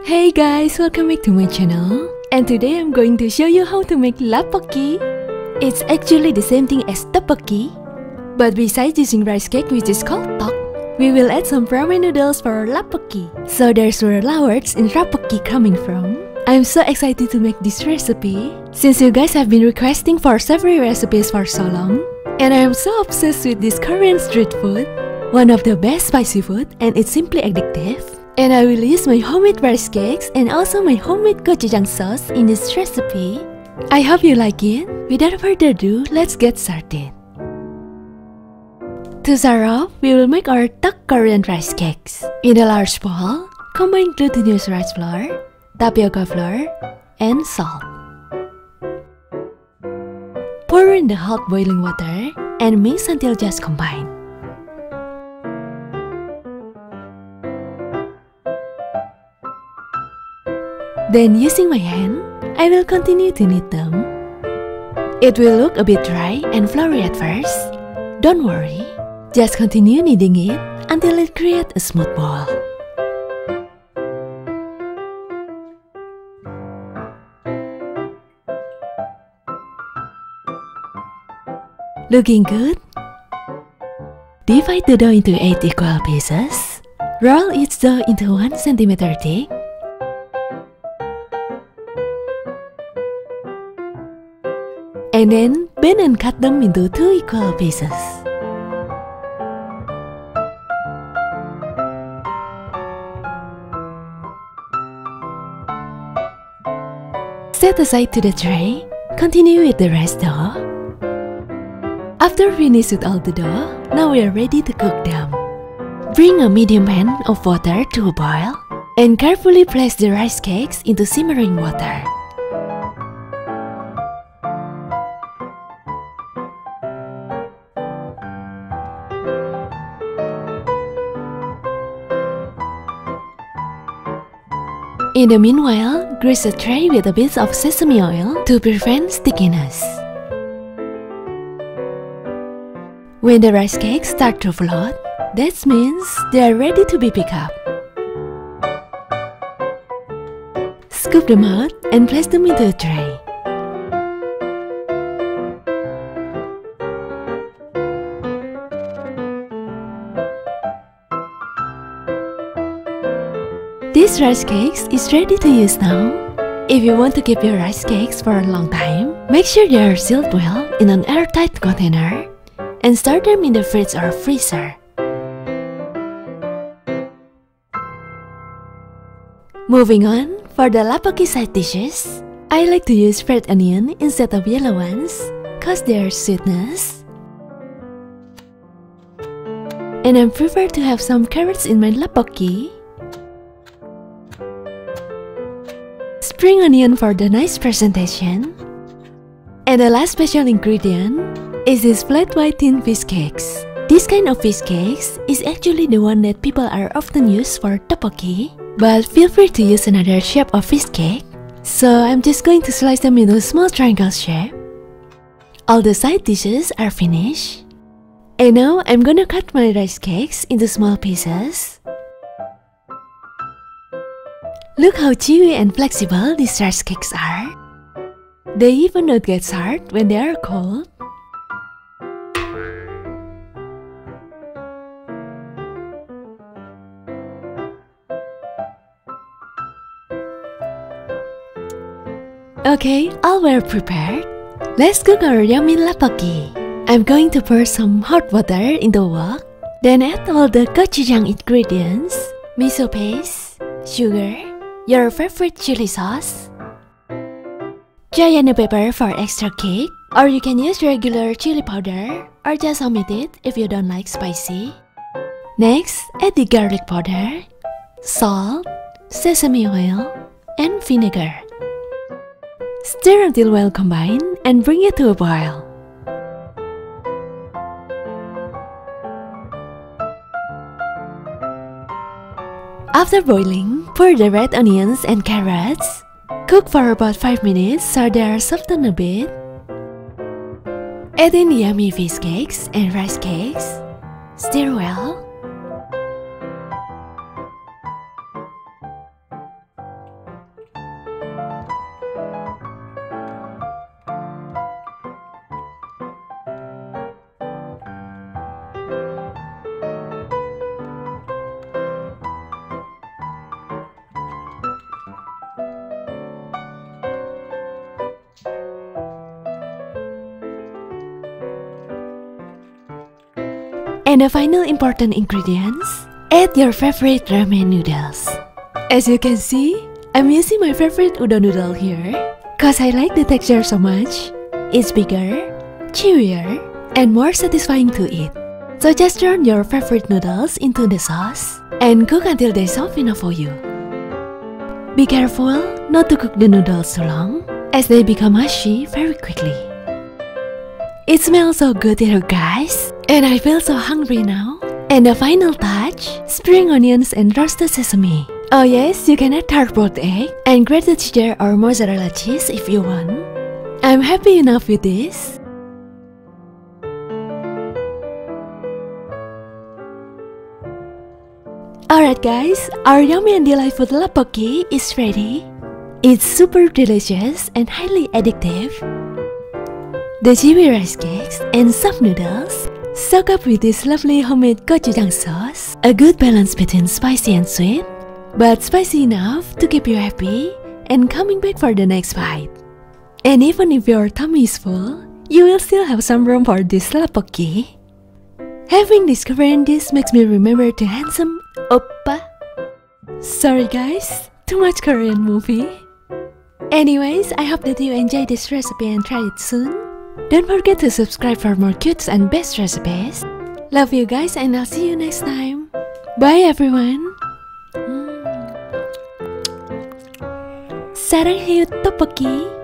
Hey guys, welcome back to my channel. And today I'm going to show you how to make lapokki. It's actually the same thing as tteokbokki, but besides using rice cake which is called tok, we will add some ramen noodles for lapokki. So there's where words in rapokki coming from. I'm so excited to make this recipe, since you guys have been requesting for savory recipes for so long. And I'm so obsessed with this Korean street food, one of the best spicy food, and it's simply addictive. And I will use my homemade rice cakes and also my homemade gochujang sauce in this recipe. I hope you like it. Without further ado, let's get started. To start off, we will make our tok Korean rice cakes. In a large bowl, combine glutinous rice flour, tapioca flour, and salt. Pour in the hot boiling water and mix until just combined. Then using my hand, I will continue to knead them. It will look a bit dry and floury at first. Don't worry, just continue kneading it until it creates a smooth ball. Looking good? Divide the dough into 8 equal pieces. Roll each dough into 1 cm thick. And then bend and cut them into 2 equal pieces. Set aside to the tray. Continue with the rest dough. After finish with all the dough, now we are ready to cook them. Bring a medium pan of water to a boil and carefully place the rice cakes into simmering water. In the meanwhile, grease a tray with a bit of sesame oil to prevent stickiness. When the rice cakes start to float, that means they are ready to be picked up. Scoop them out and place them into a tray. This rice cakes is ready to use now. If you want to keep your rice cakes for a long time, make sure they are sealed well in an airtight container and store them in the fridge or freezer. Moving on, for the lapokki side dishes, I like to use red onion instead of yellow ones cause their sweetness. And I prefer to have some carrots in my lapokki. Spring onion for the nice presentation. And the last special ingredient is this flat white thin fish cakes. This kind of fish cakes is actually the one that people are often use for tteokbokki, but feel free to use another shape of fish cake. So I'm just going to slice them into a small triangle shape. All the side dishes are finished. And now I'm gonna cut my rice cakes into small pieces. Look how chewy and flexible these rice cakes are. They even don't get hard when they are cold. Okay, all were prepared. Let's cook our yummy lapokki. I'm going to pour some hot water in the wok, then add all the gochujang ingredients, miso paste, sugar, your favorite chili sauce, cayenne pepper for extra kick, or you can use regular chili powder or just omit it if you don't like spicy. Next, add the garlic powder, salt, sesame oil, and vinegar. Stir until well combined and bring it to a boil. After boiling, pour the red onions and carrots. Cook for about 5 minutes so they are softened a bit. Add in the yummy fish cakes and rice cakes. Stir well. And the final important ingredients, add your favorite ramen noodles. As you can see, I'm using my favorite udon noodle here, cause I like the texture so much. It's bigger, chewier, and more satisfying to eat. So just turn your favorite noodles into the sauce and cook until they're soft enough for you. Be careful not to cook the noodles too long, as they become mushy very quickly. It smells so good here, guys, and I feel so hungry now. And the final touch, spring onions and roasted sesame. Oh yes, you can add hard-boiled egg and grated cheddar or mozzarella cheese if you want. I'm happy enough with this. Alright guys, our yummy and delightful tteokbokki is ready. It's super delicious and highly addictive. The chewy rice cakes and soft noodles soak up with this lovely homemade gochujang sauce. A good balance between spicy and sweet, but spicy enough to keep you happy and coming back for the next bite. And even if your tummy is full, you will still have some room for this tteokbokki. Having discovered this makes me remember the handsome oppa. Sorry guys, too much Korean movie. Anyways, I hope that you enjoy this recipe and try it soon. Don't forget to subscribe for more cute and best recipes. Love you guys and I'll see you next time. Bye everyone. 사랑해요 떡볶이.